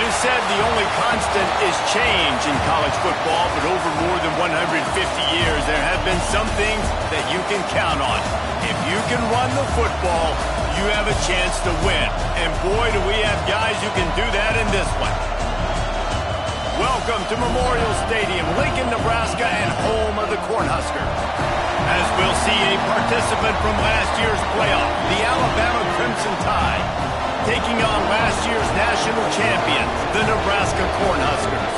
is said the only constant is change in college football, but over more than 150 years, there have been some things that you can count on. If you can run the football, you have a chance to win. And boy, do we have guys who can do that in this one. Welcome to Memorial Stadium, Lincoln, Nebraska, and home of the Cornhuskers. As we'll see a participant from last year's playoff, the Alabama Crimson Tide, taking on last year's national champions, the Nebraska Cornhuskers.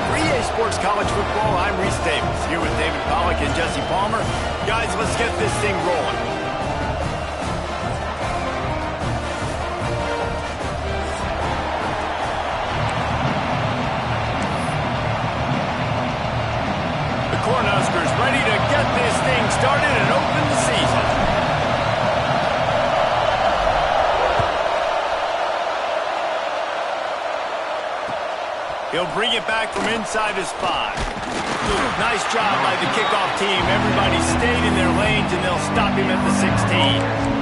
For EA Sports College Football, I'm Reese Davis, here with David Pollack and Jesse Palmer. Guys, let's get this thing rolling. The Cornhuskers ready to get this thing started and open the season. He'll bring it back from inside his 5. Nice job by the kickoff team. Everybody stayed in their lanes, and they'll stop him at the 16.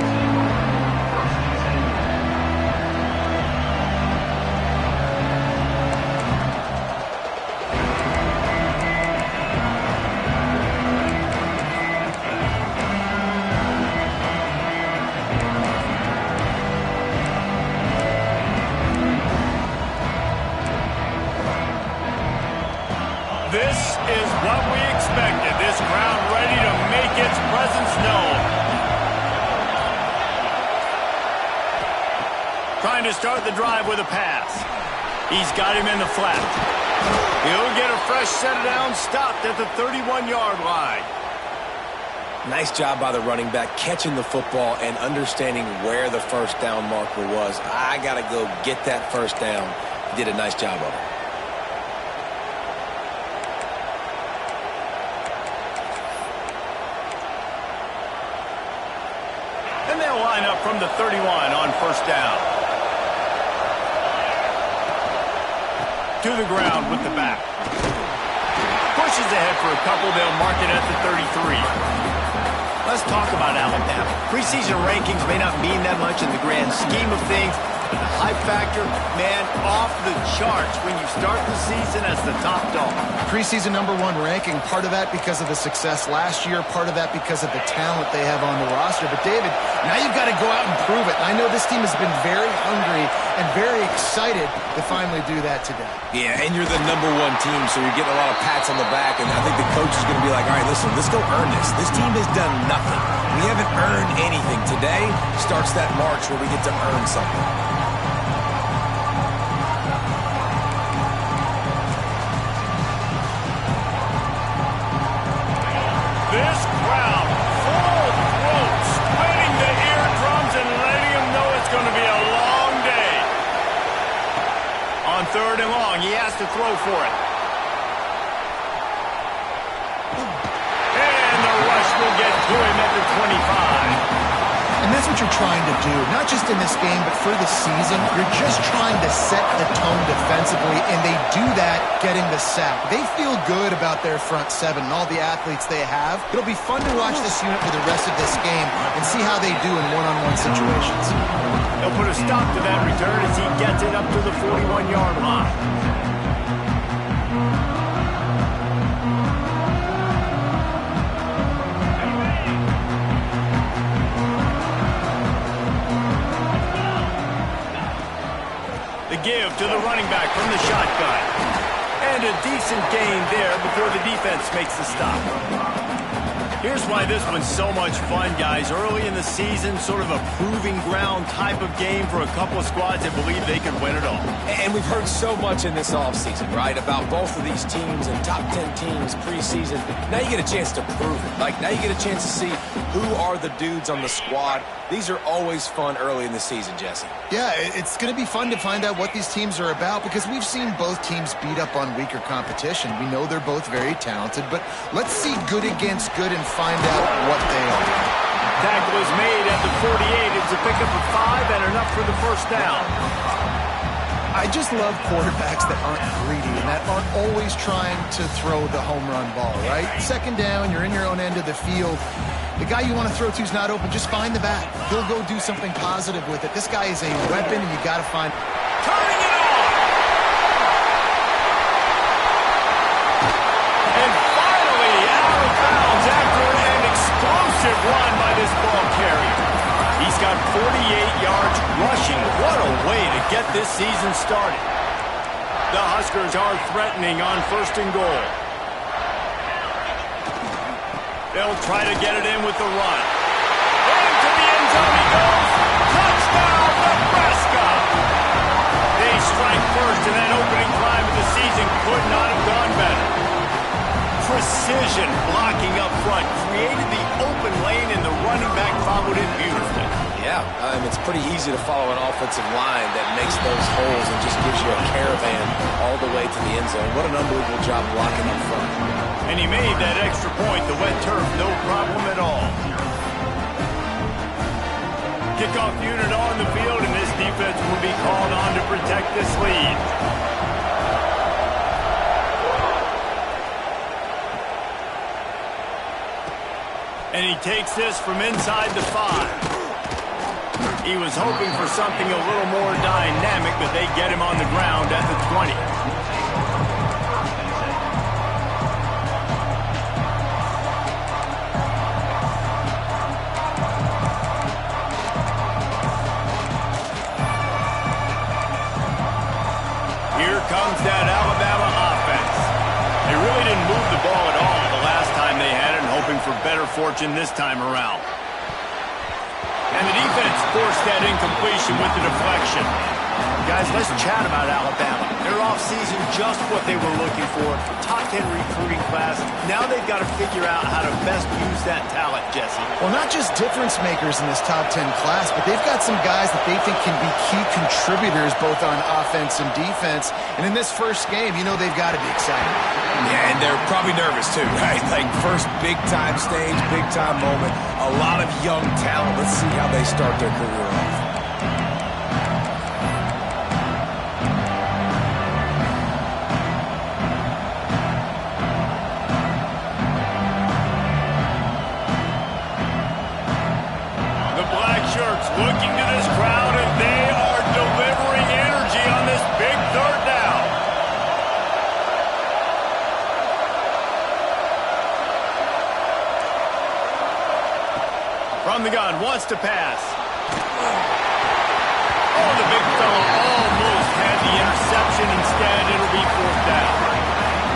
This is what we expected. This crowd ready to make its presence known. Trying to start the drive with a pass. He's got him in the flat. He'll get a fresh set down, stopped at the 31-yard line. Nice job by the running back, catching the football and understanding where the first down marker was. I got to go get that first down. He did a nice job of it. And they'll line up from the 31 on first down. To the ground with the back. Pushes ahead for a couple. They'll mark it at the 33. Let's talk about Alabama. Preseason rankings may not mean that much in the grand scheme of things, but the hype factor, man, off the charts when you start the season as the top dog. Preseason #1 ranking, part of that because of the success last year, part of that because of the talent they have on the roster. But, David, now you've got to go out and prove it. And I know this team has been very hungry and very excited to finally do that today. Yeah, and you're the #1 team, so you're getting a lot of pats on the back. And I think the coach is going to be like, all right, listen, let's go earn this. This team has done nothing. We haven't earned anything. Today starts that march where we get to earn something. This crowd, full throat, spreading the eardrums and letting them know it's going to be a long day. On 3rd and long, he has to throw for it. And the rush will get to him at the 25. And that's what you're trying to do, not just in this game, but for the season. You're just trying to set the tone defensively, and they do that getting the sack. They feel good about their front 7 and all the athletes they have. It'll be fun to watch this unit for the rest of this game and see how they do in one-on-one situations. He'll put a stop to that return as he gets it up to the 41-yard line. Give to the running back from the shotgun. And a decent gain there before the defense makes the stop. Here's why this one's so much fun, guys. Early in the season, sort of a proving ground type of game for a couple of squads that believe they can win it all. And we've heard so much in this offseason, right, about both of these teams and top 10 teams preseason. Now you get a chance to prove it. Like, now you get a chance to see who are the dudes on the squad. These are always fun early in the season, Jesse. Yeah, it's going to be fun to find out what these teams are about because we've seen both teams beat up on weaker competition. We know they're both very talented, but let's see good against good and find out what they are. Tackle is made at the 48. It's a pickup of 5 and enough for the first down. I just love quarterbacks that aren't greedy and that aren't always trying to throw the home run ball, right? 2nd down, you're in your own end of the field. The guy you want to throw to is not open. Just find the back. He'll go do something positive with it. This guy is a weapon, and you got to find. Turning it on. Impressive run by this ball carrier. He's got 48 yards rushing. What a way to get this season started. The Huskers are threatening on 1st and goal. They'll try to get it in with the run. Into the end zone he goes. Touchdown, Nebraska! They strike first, and that opening drive of the season could not have gone better. Precision blocking up front created the open lane, and the running back followed it beautifully. Yeah, it's pretty easy to follow an offensive line that makes those holes and just gives you a caravan all the way to the end zone. What an unbelievable job blocking up front. And he made that extra point, the wet turf, no problem at all. Kickoff unit on the field, and this defense will be called on to protect this lead. And he takes this from inside the 5. He was hoping for something a little more dynamic, but they get him on the ground at the 20. Here comes that Alabama offense. They really didn't move the ball at all the last time they had it, and hoping for better fortune this time around. And the defense forced that incompletion with the deflection. Guys, let's chat about Alabama. Their offseason, just what they were looking for. Top 10 recruiting class. Now they've got to figure out how to best use that talent, Jesse. Well, not just difference makers in this top 10 class, but they've got some guys that they think can be key contributors both on offense and defense. And in this first game, you know they've got to be excited. Yeah, and they're probably nervous too, right? Like first big-time stage, big-time moment. A lot of young talent. Let's see how they start their career off. Looking to this crowd, and they are delivering energy on this big 3rd down. From the gun, wants to pass. Oh, the big fella almost had the interception. Instead, it'll be 4th down.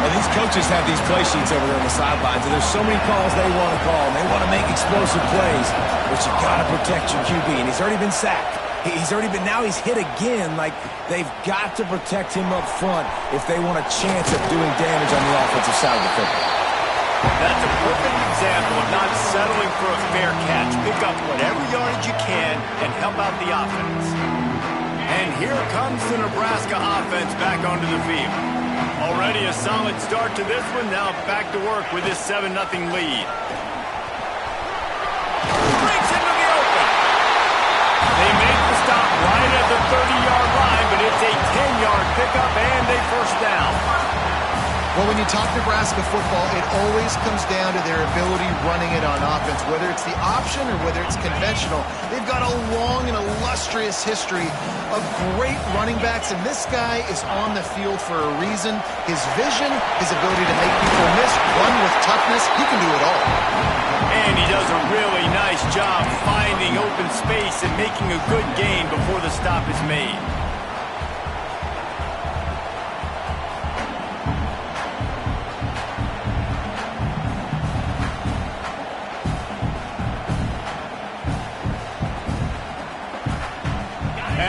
Well, these coaches have these play sheets over there on the sidelines, and there's so many calls they want to call, and they want to make explosive plays, but you got to protect your QB, and he's already been sacked. Now he's hit again. Like, they've got to protect him up front if they want a chance of doing damage on the offensive side of the football. That's a perfect example of not settling for a fair catch. Pick up whatever yardage you can and help out the offense. And here comes the Nebraska offense back onto the field. Already a solid start to this one. Now back to work with this 7-0 lead. Breaks into the open. They make the stop right at the 30-yard line, but it's a 10-yard pickup and a 1st down. Well, when you talk Nebraska football, it always comes down to their ability running it on offense. Whether it's the option or whether it's conventional, they've got a long and illustrious history of great running backs, and this guy is on the field for a reason. His vision, his ability to make people miss, run with toughness, he can do it all. And he does a really nice job finding open space and making a good gain before the stop is made.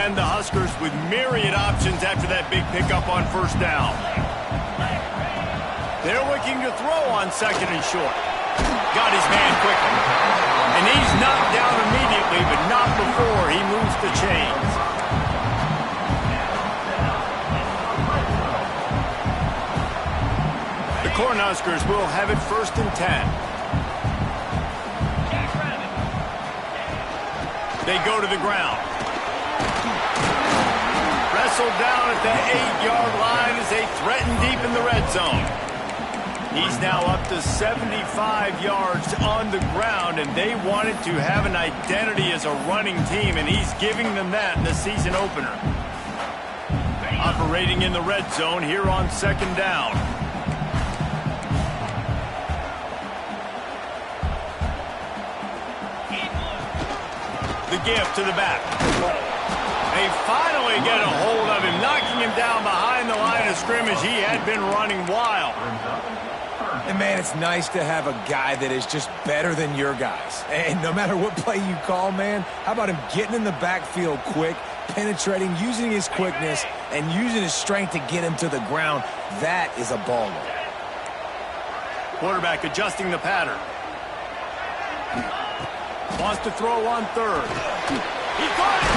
And the Huskers with myriad options after that big pickup on 1st down. They're looking to throw on 2nd and short. Got his man quickly. And he's knocked down immediately, but not before he moves the chains. The Cornhuskers will have it 1st and 10. They go to the ground. Wrestled down at the 8-yard line as they threaten deep in the red zone. He's now up to 75 yards on the ground, and they wanted to have an identity as a running team, and he's giving them that in the season opener. Operating in the red zone here on 2nd down. The gift to the back. They finally get a hold of him, knocking him down behind the line of scrimmage. He had been running wild. And, man, it's nice to have a guy that is just better than your guys. And no matter what play you call, man, how about him getting in the backfield quick, penetrating, using his quickness, and using his strength to get him to the ground? That is a baller. Quarterback adjusting the pattern. Wants to throw on third. He caught it!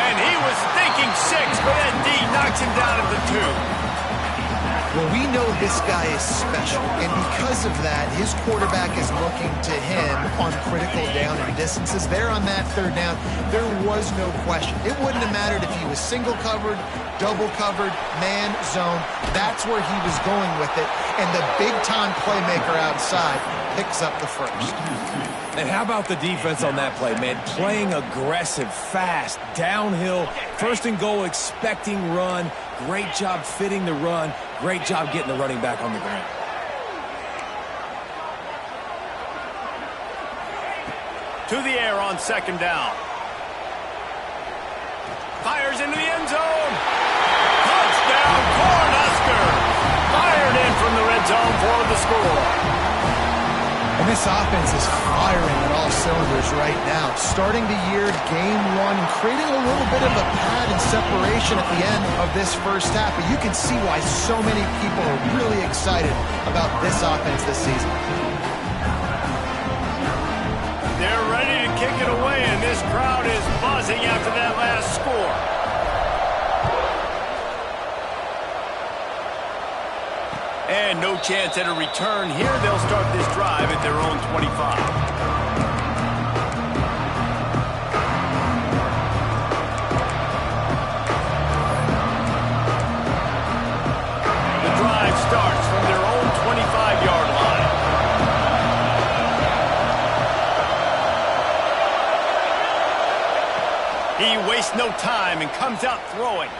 And he was thinking 6, but that D knocks him down at the 2. Well, we know this guy is special, and because of that, his quarterback is looking to him on critical down and distances. There on that third down, there was no question. It wouldn't have mattered if he was single covered, double covered, man, zone. That's where he was going with it, and the big-time playmaker outside picks up the first. And how about the defense on that play, man? Playing aggressive, fast, downhill, first and goal, expecting run. Great job fitting the run. Great job getting the running back on the ground. To the air on second down. Fires into the end zone. Touchdown, Cornhusker. Fired in from the red zone for the score. And this offense is firing at all cylinders right now. Starting the year, game one, and creating a little bit of a pad and separation at the end of this first half. But you can see why so many people are really excited about this offense this season. They're ready to kick it away, and this crowd is buzzing after that last score. And no chance at a return here. They'll start this drive at their own 25. The drive starts from their own 25-yard line. He wastes no time and comes out throwing.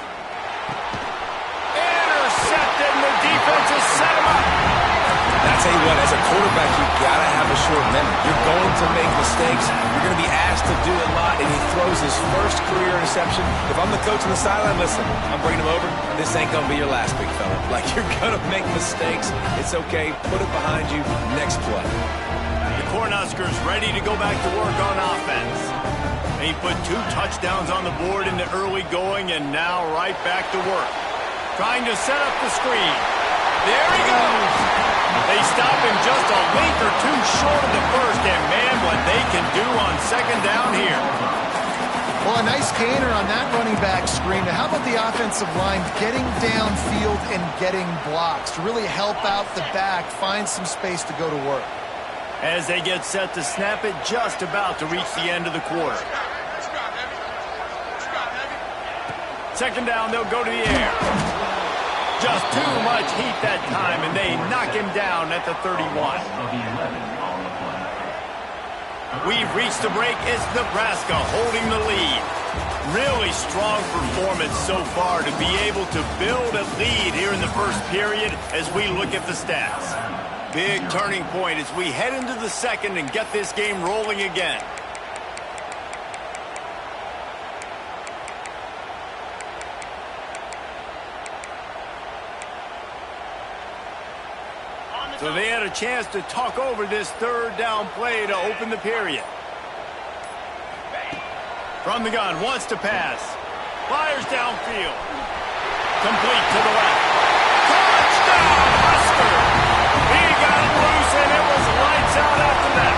Intercepted, and the defense has set him up. I tell you what, as a quarterback, you've got to have a short memory. You're going to make mistakes. You're going to be asked to do a lot, and he throws his first career interception. If I'm the coach on the sideline, listen, I'm bringing him over. This ain't going to be your last, big fella. Like, you're going to make mistakes. It's okay. Put it behind you. Next play. The Cornhuskers ready to go back to work on offense. He put 2 touchdowns on the board in the early going, and now right back to work. Trying to set up the screen. There he goes. They stop him just a length or 2 short of the first, and man, what they can do on second down here. Well, a nice gainer on that running back screen. How about the offensive line getting downfield and getting blocks to really help out the back, find some space to go to work? As they get set to snap it, just about to reach the end of the quarter. Second down, they'll go to the air. Just too much heat that time, and they knock him down at the 31. We've reached the break. It's Nebraska holding the lead. Really strong performance so far to be able to build a lead here in the first period as we look at the stats. Big turning point as we head into the second and get this game rolling again. So they had a chance to talk over this third down play to open the period. From the gun, wants to pass. Fires downfield. Complete to the left. Touchdown, Husker! He got it loose, and it was lights out after that.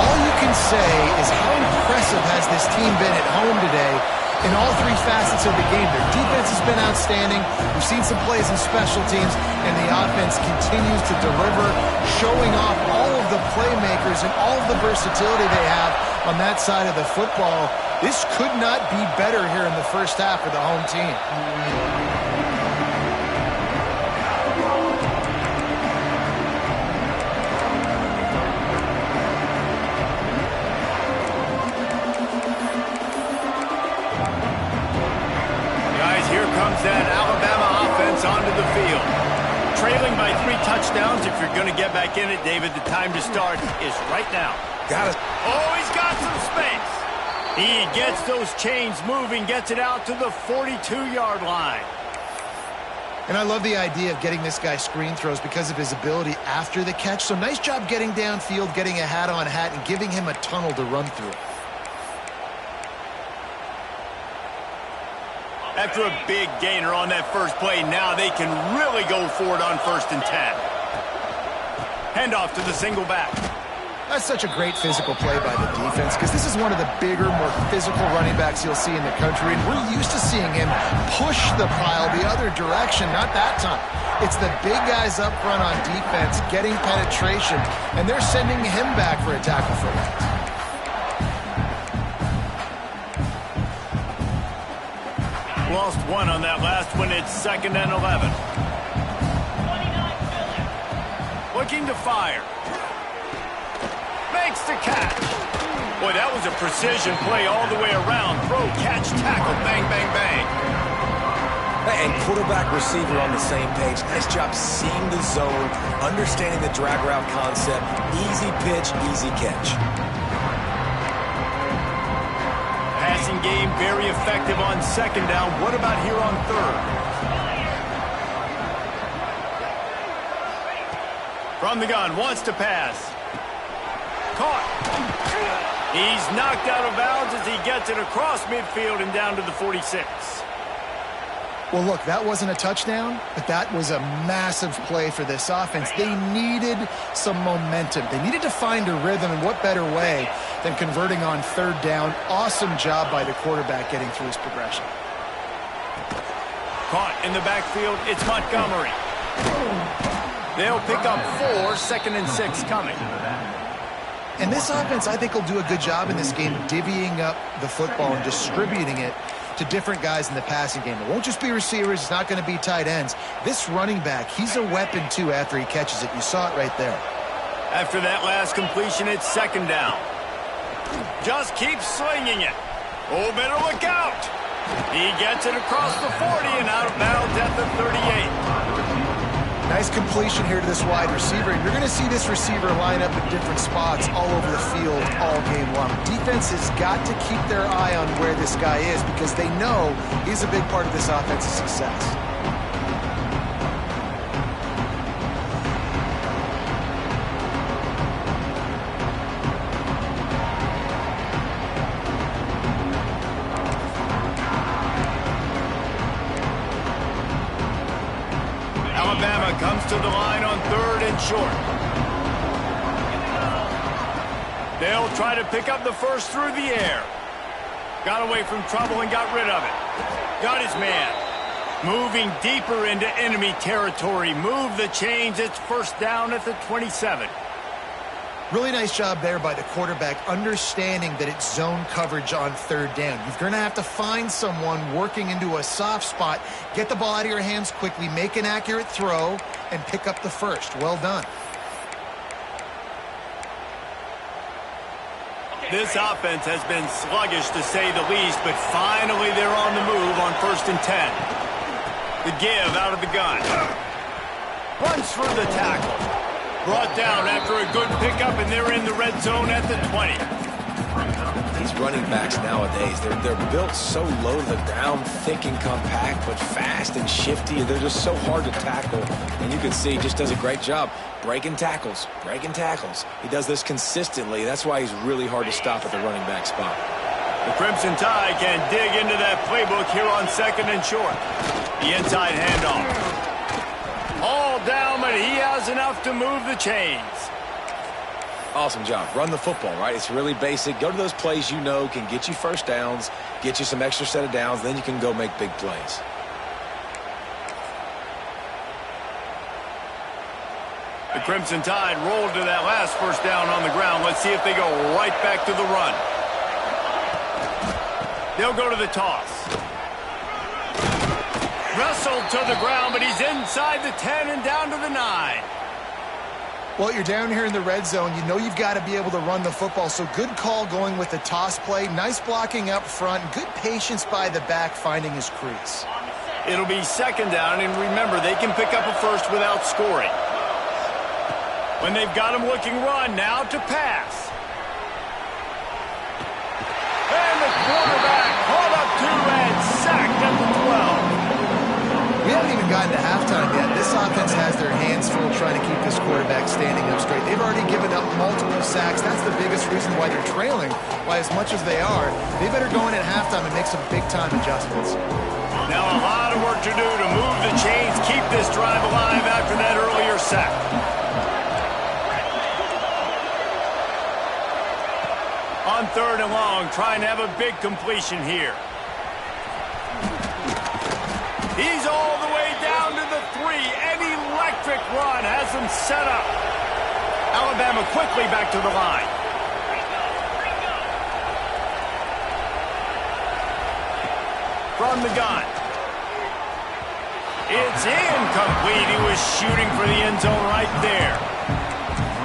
All you can say is how impressive has this team been at home today in all 3 facets of the game. Their defense has been outstanding. We've seen some plays in special teams, and the offense continues to deliver, showing off all of the playmakers and all of the versatility they have on that side of the football. This could not be better here in the first half for the home team. That Alabama offense onto the field. Trailing by 3 touchdowns. If you're going to get back in it, David, the time to start is right now. Oh, he's got some space. He gets those chains moving, gets it out to the 42-yard line. And I love the idea of getting this guy screen throws because of his ability after the catch. So nice job getting downfield, getting a hat-on-hat, and giving him a tunnel to run through. After a big gainer on that first play, now they can really go for it on 1st and 10. Handoff to the single back. That's such a great physical play by the defense because this is one of the bigger, more physical running backs you'll see in the country, and we're used to seeing him push the pile the other direction, not that time. It's the big guys up front on defense getting penetration, and they're sending him back for a tackle for loss. Lost one on that last one. It's 2nd and 11. Looking to fire. Makes the catch. Boy, that was a precision play all the way around. Throw, catch, tackle, bang, bang, bang. And quarterback receiver on the same page. Nice job seeing the zone, understanding the drag route concept. Easy pitch, easy catch. Passing game very effective on 2nd down. What about here on 3rd? From the gun, wants to pass. Caught. He's knocked out of bounds as he gets it across midfield and down to the 46. Well, look, that wasn't a touchdown, but that was a massive play for this offense. They needed some momentum. They needed to find a rhythm, and what better way than converting on 3rd down. Awesome job by the quarterback getting through his progression. Caught in the backfield, it's Montgomery. They'll pick up 4, 2nd and 6 coming. And this offense, I think, will do a good job in this game divvying up the football and distributing it to different guys in the passing game. It won't just be receivers. It's not going to be tight ends. This running back, he's a weapon, too, after he catches it. You saw it right there. After that last completion, it's 2nd down. Just keeps slinging it. Oh, better look out. He gets it across the 40 and out of bounds at the 38. Nice completion here to this wide receiver. And you're going to see this receiver line up in different spots all over the field all game long. Defense has got to keep their eye on where this guy is because they know he's a big part of this offense's success. Alabama comes to the line on 3rd and short. They'll try to pick up the first through the air. Got away from trouble and got rid of it. Got his man. Moving deeper into enemy territory. Move the chains. It's 1st down at the 27. Really nice job there by the quarterback, understanding that it's zone coverage on 3rd down. You're going to have to find someone working into a soft spot, get the ball out of your hands quickly, make an accurate throw, and pick up the first. Well done. This offense has been sluggish to say the least, but finally they're on the move on 1st and 10. The give out of the gun. Runs through the tackle. Brought down after a good pickup, and they're in the red zone at the 20. These running backs nowadays, they're built so low to the ground, thick and compact, but fast and shifty. They're just so hard to tackle. And you can see he just does a great job breaking tackles, breaking tackles. He does this consistently. That's why he's really hard to stop at the running back spot. The Crimson Tide can dig into that playbook here on 2nd and short. The inside handoff. All down, but he has enough to move the chains. Awesome job. Run the football, right? It's really basic. Go to those plays you know can get you 1st downs, get you some extra set of downs, then you can go make big plays. The Crimson Tide rolled to that last 1st down on the ground. Let's see if they go right back to the run. They'll go to the toss. Wrestled to the ground, but he's inside the 10 and down to the 9. Well, you're down here in the red zone. You know you've got to be able to run the football, so good call going with the toss play. Nice blocking up front. Good patience by the back finding his crease. It'll be 2nd down, and remember, they can pick up a first without scoring. When they've got him looking run, now to pass. standing up straight. They've already given up multiple sacks. That's the biggest reason why they're trailing by as much as they are. They better go in at halftime and make some big-time adjustments. Now a lot of work to do to move the chains, keep this drive alive after that earlier sack. On 3rd and long, trying to have a big completion here. He's all the way down to the 3. An electric run has him set up. Alabama quickly back to the line. From the gun. It's incomplete. He was shooting for the end zone right there.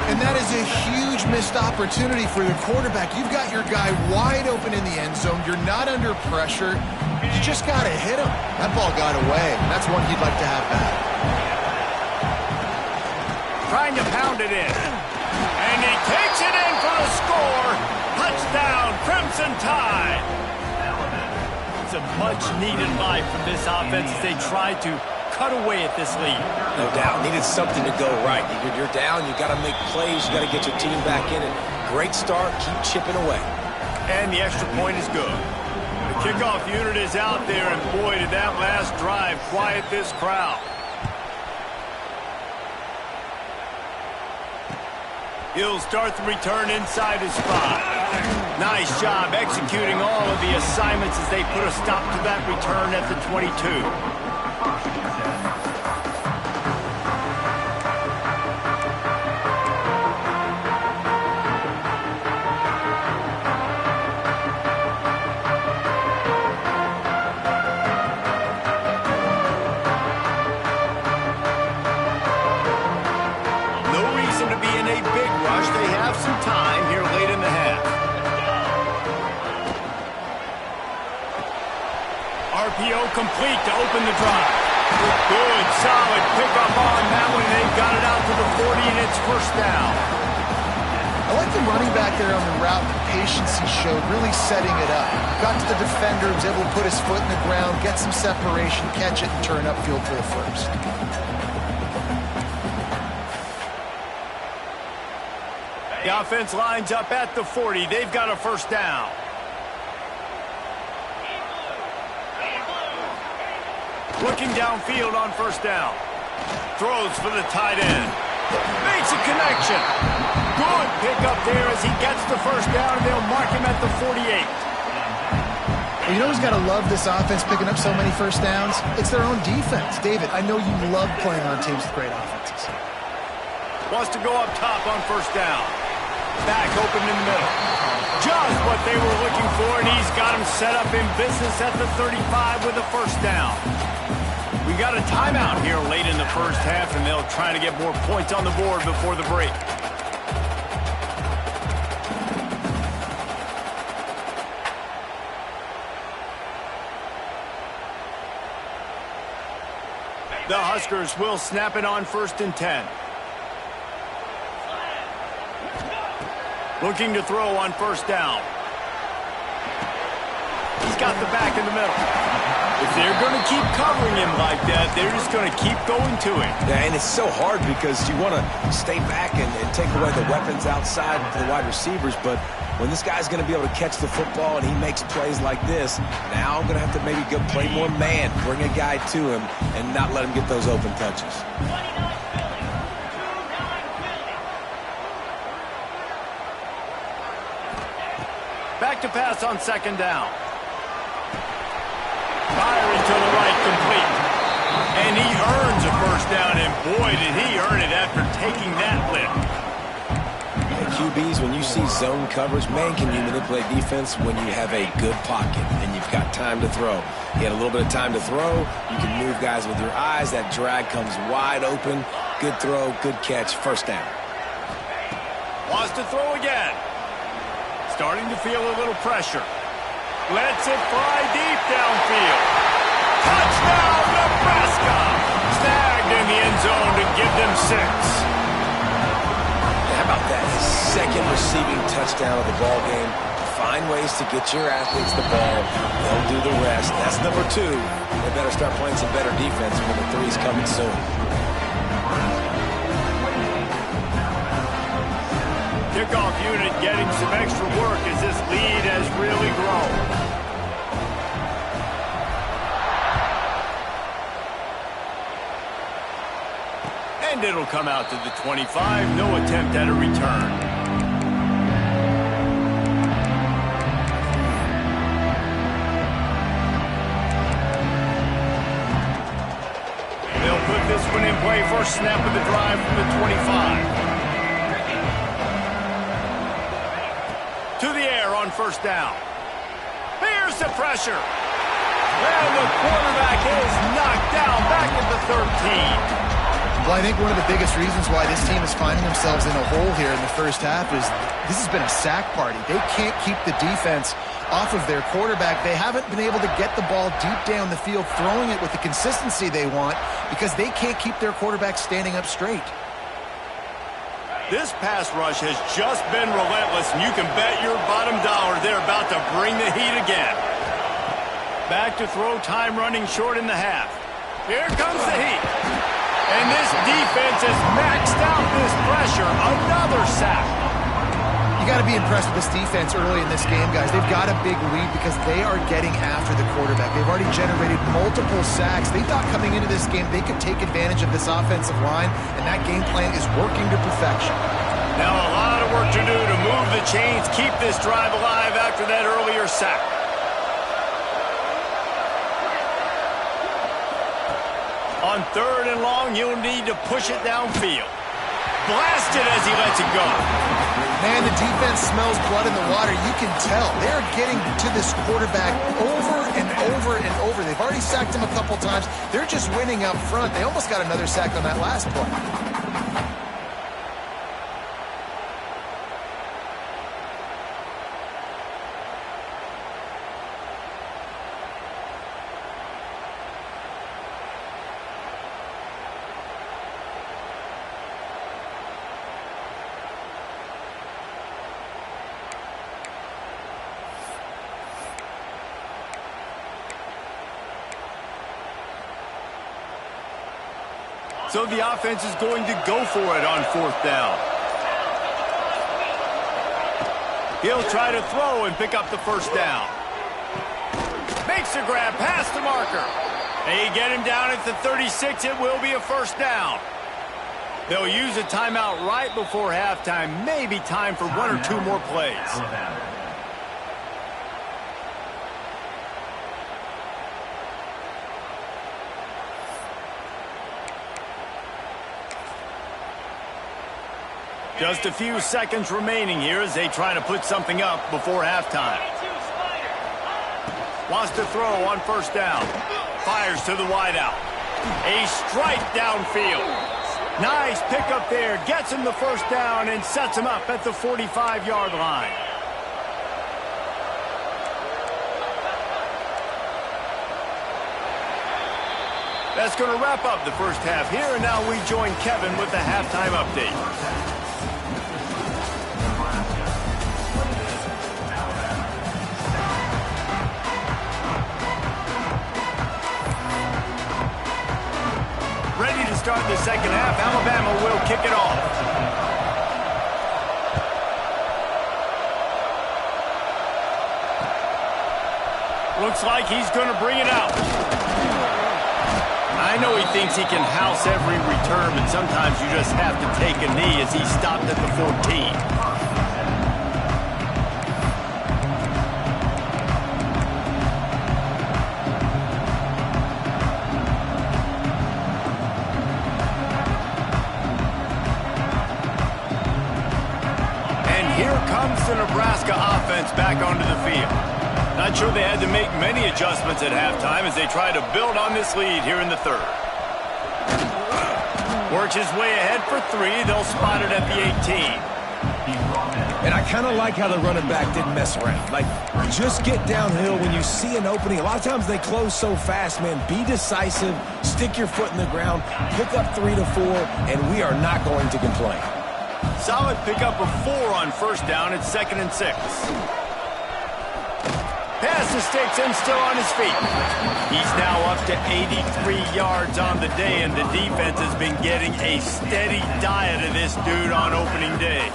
And that is a huge missed opportunity for the quarterback. You've got your guy wide open in the end zone. You're not under pressure. You just got to hit him. That ball got away. That's one he'd like to have back. Trying to pound it in. And he takes it in for the score. Touchdown, Crimson Tide. It's a much-needed life from this offense as they try to cut away at this lead. No doubt. Needed something to go right. You're down. You got to make plays. You got to get your team back in it. Great start. Keep chipping away. And the extra point is good. The kickoff unit is out there, and boy, did that last drive quiet this crowd. He'll start the return inside his spot. Nice job executing all of the assignments as they put a stop to that return at the 22. They have some time here late in the half. RPO complete to open the drive. Good, solid pickup on that one. They've got it out to the 40, and it's first down. I like the running back there on the route, the patience he showed, really setting it up. Got to the defender, was able to put his foot in the ground, get some separation, catch it, and turn upfield for the first. The offense lines up at the 40. They've got a first down. Looking downfield on first down. Throws for the tight end. Makes a connection. Good pickup there as he gets the first down, and they'll mark him at the 48. Well, you know who's got to love this offense picking up so many first downs? It's their own defense. David, I know you love playing on teams with great offenses. Wants to go up top on first down. Back open in the middle. Just what they were looking for, and he's got him set up in business at the 35 with a first down. We got a timeout here late in the first half, and they'll try to get more points on the board before the break. The Huskers will snap it on 1st and 10. Looking to throw on first down. He's got the back in the middle. If they're going to keep covering him like that, they're just going to keep going to him. Yeah, and it's so hard because you want to stay back and take away the weapons outside for the wide receivers, but when this guy's going to be able to catch the football and he makes plays like this, now I'm going to have to maybe go play more man, bring a guy to him, and not let him get those open touches. Back to pass on 2nd down. Firing to the right, complete. And he earns a first down, and boy, did he earn it after taking that lift. QBs, when you see zone coverage, man, can you manipulate defense when you have a good pocket and you've got time to throw. He had a little bit of time to throw. You can move guys with your eyes. That drag comes wide open. Good throw, good catch, first down. Wants to throw again. Starting to feel a little pressure. Lets it fly deep downfield. Touchdown, Nebraska! Snagged in the end zone to give them 6. How about that? His 2nd receiving touchdown of the ball game. Find ways to get your athletes the ball. They'll do the rest. That's number 2. They better start playing some better defense when the 3's coming soon. kickoff unit getting some extra work as this lead has really grown. And it'll come out to the 25. No attempt at a return. They'll put this one in play. First snap of the drive from the 25. To the air on first down. Here's the pressure. And the quarterback is knocked down back at the 13. Well, I think one of the biggest reasons why this team is finding themselves in a hole here in the first half is this has been a sack party. They can't keep the defense off of their quarterback. They haven't been able to get the ball deep down the field, throwing it with the consistency they want because they can't keep their quarterback standing up straight. This pass rush has just been relentless, and you can bet your bottom dollar they're about to bring the heat again. Back to throw, time running short in the half. Here comes the heat. And this defense has maxed out this pressure. Another sack. You got to be impressed with this defense early in this game, guys. They've got a big lead because they are getting after the quarterback. They've already generated multiple sacks. They thought coming into this game they could take advantage of this offensive line, and that game plan is working to perfection. Now a lot of work to do to move the chains, keep this drive alive after that earlier sack. On third and long, you'll need to push it downfield. Blasted as he lets it go. Man, the defense smells blood in the water. You can tell. They're getting to this quarterback over and over and over. They've already sacked him a couple times. They're just winning up front. They almost got another sack on that last play. So the offense is going to go for it on fourth down. He'll try to throw and pick up the first down. Makes a grab past the marker. They get him down at the 36. It will be a first down. They'll use a timeout right before halftime. Maybe time for one or two more plays. Just a few seconds remaining here as they try to put something up before halftime. Wants to throw on first down. Fires to the wideout. A strike downfield. Nice pickup there. Gets him the first down and sets him up at the 45-yard line. That's going to wrap up the first half here, and now we join Kevin with the halftime update. Start the second half. Alabama will kick it off. Looks like he's going to bring it out. I know he thinks he can house every return, but sometimes you just have to take a knee as he stopped at the 14. The Nebraska offense back onto the field. Not sure they had to make many adjustments at halftime as they try to build on this lead here in the third. Works his way ahead for three. They'll spot it at the 18. And I kind of like how the running back didn't mess around. Like, just get downhill when you see an opening. A lot of times they close so fast, man. Be decisive. Stick your foot in the ground. Pick up 3 to 4, and we are not going to complain. Solid pickup of 4 on first down. It's 2nd and 6. Pass the sticks and still on his feet. He's now up to 83 yards on the day, and the defense has been getting a steady diet of this dude on opening day.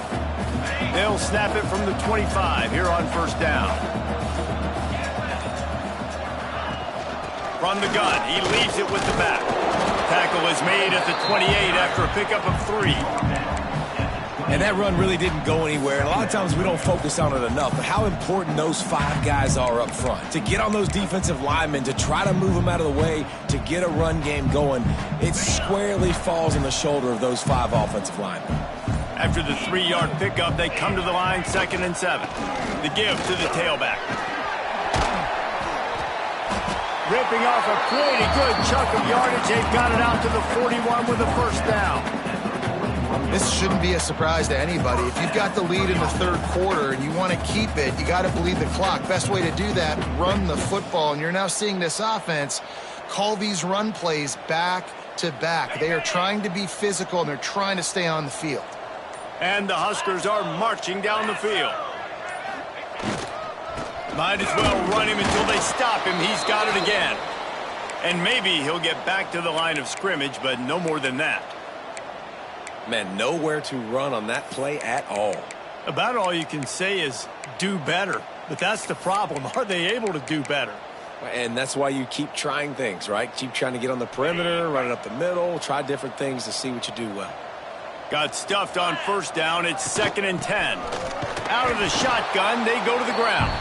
They'll snap it from the 25 here on first down. From the gun, he leaves it with the back. Tackle is made at the 28 after a pickup of 3. And that run really didn't go anywhere. And a lot of times we don't focus on it enough, but how important those 5 guys are up front. To get on those defensive linemen, to try to move them out of the way, to get a run game going, it squarely falls on the shoulder of those 5 offensive linemen. After the 3-yard pickup, they come to the line 2nd and 7. The give to the tailback. Ripping off a pretty good chunk of yardage. They've got it out to the 41 with a first down. This shouldn't be a surprise to anybody. If you've got the lead in the 3rd quarter and you want to keep it, you got to bleed the clock. Best way to do that, run the football. And you're now seeing this offense call these run plays back to back. They are trying to be physical, and they're trying to stay on the field. And the Huskers are marching down the field. Might as well run him until they stop him. He's got it again. And maybe he'll get back to the line of scrimmage, but no more than that. Man, nowhere to run on that play at all. About all you can say is do better. But that's the problem. Are they able to do better? And that's why you keep trying things, right? Keep trying to get on the perimeter, run it up the middle, try different things to see what you do well. Got stuffed on first down. It's 2nd and 10. Out of the shotgun, they go to the ground.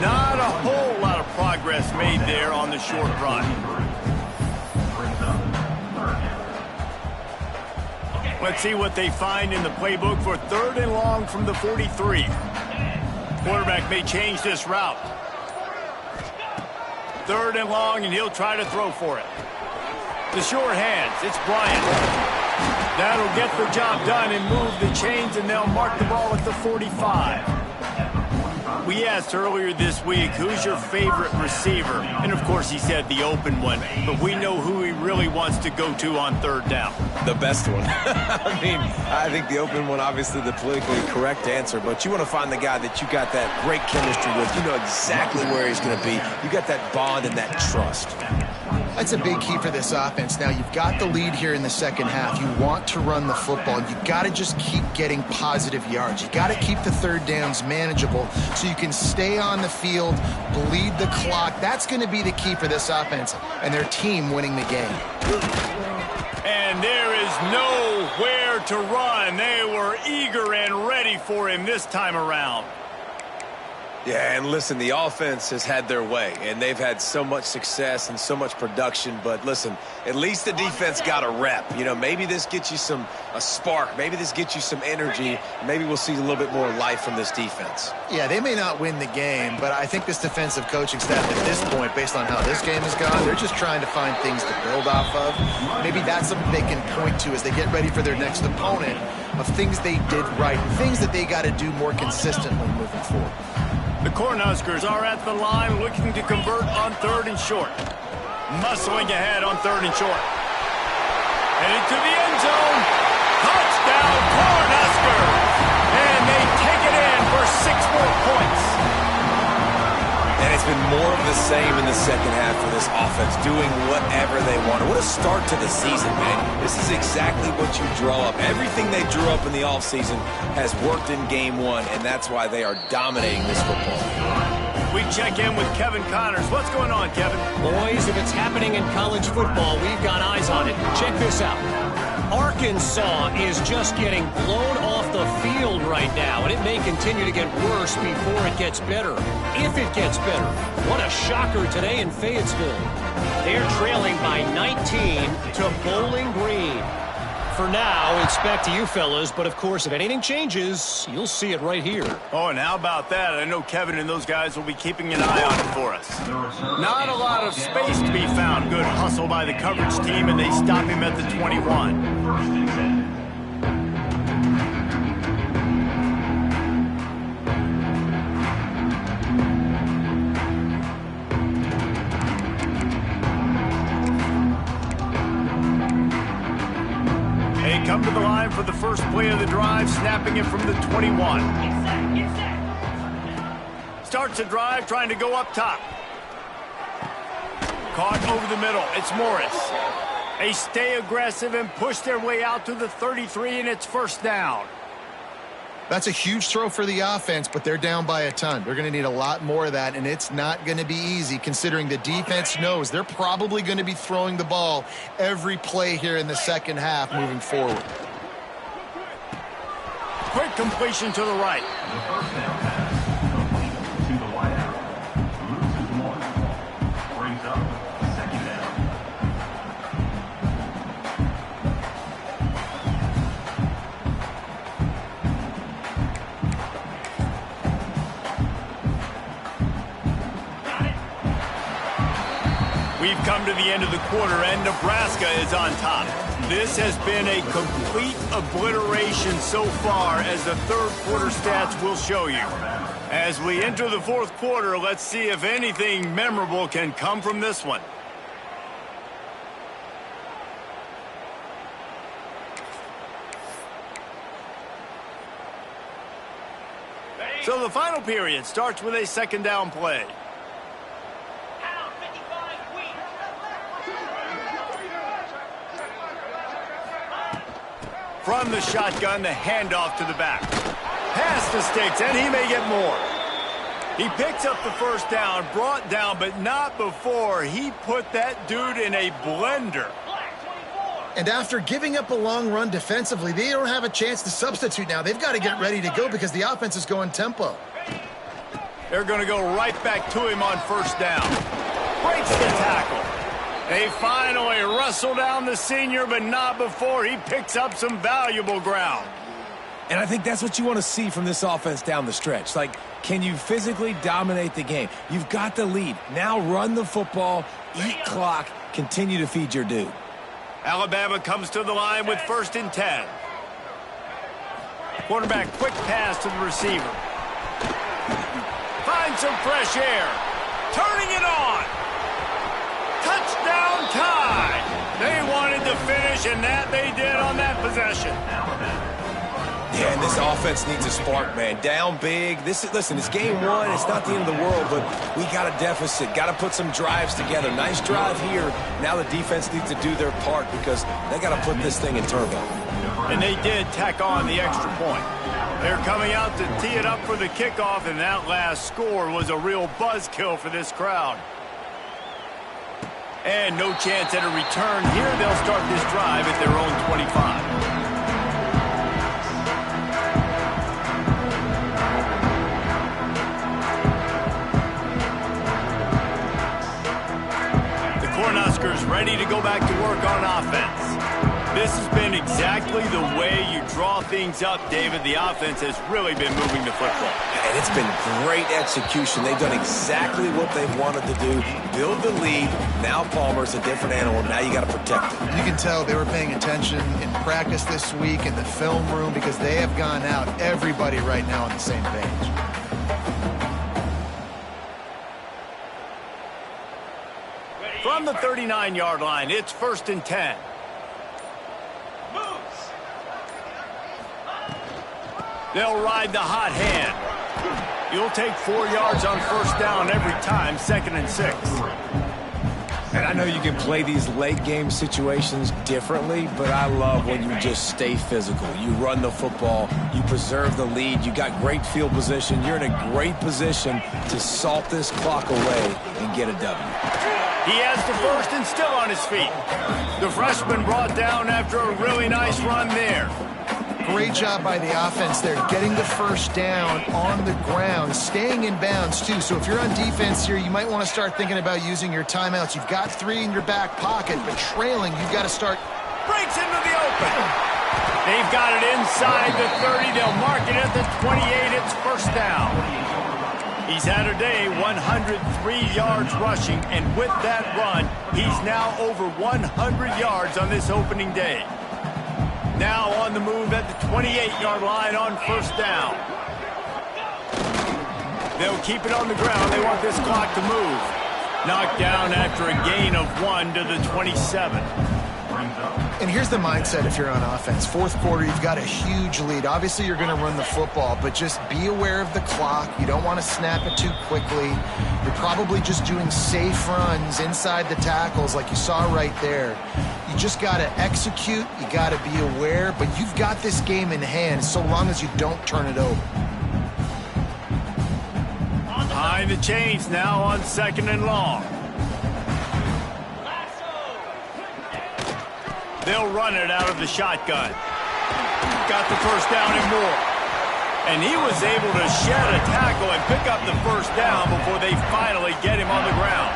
Not a whole lot of progress made there on the short run. Let's see what they find in the playbook for 3rd and long from the 43. Quarterback may change this route. 3rd and long, and he'll try to throw for it. The sure hands, it's Bryant. That'll get the job done and move the chains, and they'll mark the ball at the 45. We asked earlier this week, who's your favorite receiver? And, of course, he said the open one. But we know who he really wants to go to on 3rd down. The best one. I mean, I think the open one, obviously the politically correct answer. But you want to find the guy that you got that great chemistry with. You know exactly where he's going to be. You got that bond and that trust. That's a big key for this offense. Now, you've got the lead here in the 2nd half. You want to run the football. You've got to just keep getting positive yards. You've got to keep the 3rd downs manageable so you can stay on the field, bleed the clock. That's going to be the key for this offense and their team winning the game. And there is nowhere to run. They were eager and ready for him this time around. Yeah, and listen, the offense has had their way, and they've had so much success and so much production. But listen, at least the defense got a rep. You know, maybe this gets you a spark. Maybe this gets you some energy. Maybe we'll see a little bit more life from this defense. Yeah, they may not win the game, but I think this defensive coaching staff at this point, based on how this game has gone, they're just trying to find things to build off of. Maybe that's something they can point to as they get ready for their next opponent of things they did right, things that they got to do more consistently moving forward. The Cornhuskers are at the line looking to convert on 3rd and short. Muscling ahead on 3rd and short. Headed to the end zone. Touchdown, Cornhuskers! And they take it in for 6 more points. And it's been more of the same in the 2nd half for this offense, doing whatever they want. What a start to the season, man. This is exactly what you draw up. Everything they drew up in the offseason has worked in Game 1, and that's why they are dominating this football. We check in with Kevin Connors. What's going on, Kevin? Boys, if it's happening in college football, we've got eyes on it. Check this out. Arkansas is just getting blown off the field right now, and it may continue to get worse before it gets better. If it gets better. What a shocker today in Fayetteville. They're trailing by 19 to Bowling Green. For now, expect you fellas, but of course, if anything changes, you'll see it right here. Oh, and how about that? I know Kevin and those guys will be keeping an eye on it for us. Not a lot of space to be found. Good hustle by the coverage team, and they stop him at the 21. Come to the line for the first play of the drive, snapping it from the 21. Starts the drive, trying to go up top. Caught over the middle. It's Morris. They stay aggressive and push their way out to the 33, and it's first down. That's a huge throw for the offense, but they're down by a ton. They're going to need a lot more of that, and it's not going to be easy considering the defense knows they're probably going to be throwing the ball every play here in the second half moving forward. Quick completion to the right. We've come to the end of the quarter, and Nebraska is on top. This has been a complete obliteration so far, as the third quarter stats will show you. As we enter the fourth quarter, let's see if anything memorable can come from this one. So the final period starts with a second down play. From the shotgun, the handoff to the back. Pass to Sticks, and he may get more. He picks up the first down, brought down, but not before he put that dude in a blender. And after giving up a long run defensively, they don't have a chance to substitute now. They've got to get ready to go because the offense is going tempo. They're going to go right back to him on first down. Breaks the tackle. They finally wrestle down the senior, but not before he picks up some valuable ground. And I think that's what you want to see from this offense down the stretch. Like, can you physically dominate the game? You've got the lead. Now run the football, eat clock, continue to feed your dude. Alabama comes to the line with 1st and 10. Quarterback, quick pass to the receiver. Finds some fresh air. Turning it on. Touchdown tie. They wanted to finish, and that they did on that possession. Yeah, and this offense needs a spark, man. Down big. Listen, it's game one. It's not the end of the world, but we got a deficit. Got to put some drives together. Nice drive here. Now the defense needs to do their part because they got to put this thing in turbo. And they did tack on the extra point. They're coming out to tee it up for the kickoff, and that last score was a real buzzkill for this crowd. And no chance at a return here. They'll start this drive at their own 25. Cornhuskers ready to go back to work on offense. This has been exactly the way you draw things up, David. The offense has really been moving the football. And it's been great execution. They've done exactly what they've wanted to do. Build the lead. Now Palmer's a different animal. Now you got to protect him. You can tell they were paying attention in practice this week in the film room because they have gone out, everybody right now on the same page. From the 39-yard line, it's 1st and 10. They'll ride the hot hand. You'll take 4 yards on first down every time, 2nd and 6. And I know you can play these late game situations differently, but I love when you just stay physical. You run the football, you preserve the lead, you got great field position, you're in a great position to salt this clock away and get a W. He has the first and still on his feet. The freshman brought down after a really nice run there. Great job by the offense there, getting the first down on the ground, staying in bounds too. So if you're on defense here, you might want to start thinking about using your timeouts. You've got 3 in your back pocket, but trailing, you've got to start. Breaks into the open. They've got it inside the 30. They'll mark it at the 28. It's first down. He's had a day, 103 yards rushing, and with that run, he's now over 100 yards on this opening day. Now on the move at the 28-yard line on first down. They'll keep it on the ground. They want this clock to move. Knocked down after a gain of 1 to the 27. And here's the mindset if you're on offense. Fourth quarter, you've got a huge lead. Obviously, you're going to run the football, but just be aware of the clock. You don't want to snap it too quickly. You're probably just doing safe runs inside the tackles like you saw right there. You just got to execute. You got to be aware. But you've got this game in hand so long as you don't turn it over. Behind the chains now on 2nd and long. They'll run it out of the shotgun. Got the first down and more. And he was able to shed a tackle and pick up the first down before they finally get him on the ground.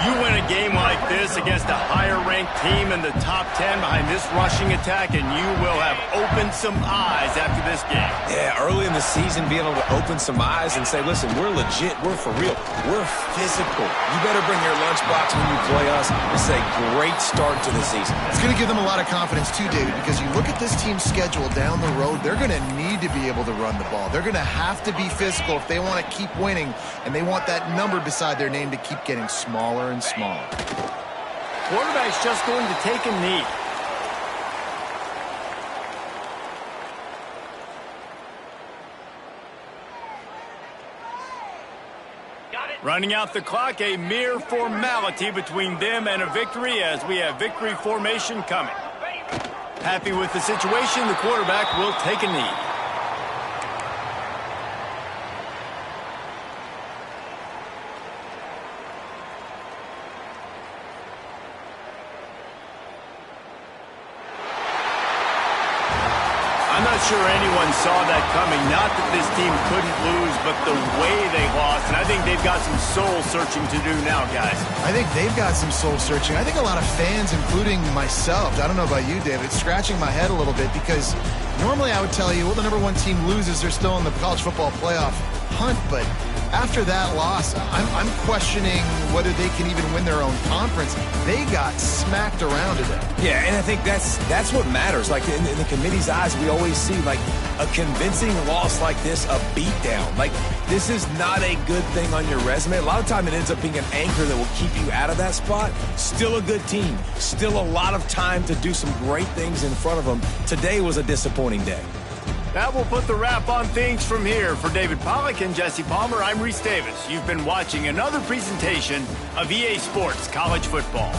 You win a game like this against a higher-ranked team in the top 10 behind this rushing attack, and you will have opened some eyes after this game. Yeah, early in the season, being able to open some eyes and say, listen, we're legit, we're for real, we're physical. You better bring your lunchbox when you play us. It's a great start to the season. It's going to give them a lot of confidence too, David, because you look at this team's schedule down the road, they're going to need to be able to run the ball. They're going to have to be physical if they want to keep winning, and they want that number beside their name to keep getting smaller and smaller. Quarterback's just going to take a knee. Running out the clock, a mere formality between them and a victory as we have victory formation coming. Happy with the situation, the quarterback will take a knee. I'm not sure anyone saw that coming. Not that this team couldn't lose, but the way they lost. And I think they've got some soul-searching to do now, guys. I think they've got some soul-searching. I think a lot of fans, including myself, I don't know about you, David, scratching my head a little bit because normally I would tell you, well, the #1 team loses, they're still in the college football playoff hunt, but after that loss, I'm questioning whether they can even win their own conference. They got smacked around today. Yeah, and I think that's what matters. Like in the committee's eyes, we always see like a convincing loss like this, a beatdown. Like this is not a good thing on your resume. A lot of time it ends up being an anchor that will keep you out of that spot. Still a good team. Still a lot of time to do some great things in front of them. Today was a disappointing day. That will put the wrap on things from here. For David Pollack and Jesse Palmer, I'm Reese Davis. You've been watching another presentation of EA Sports College Football.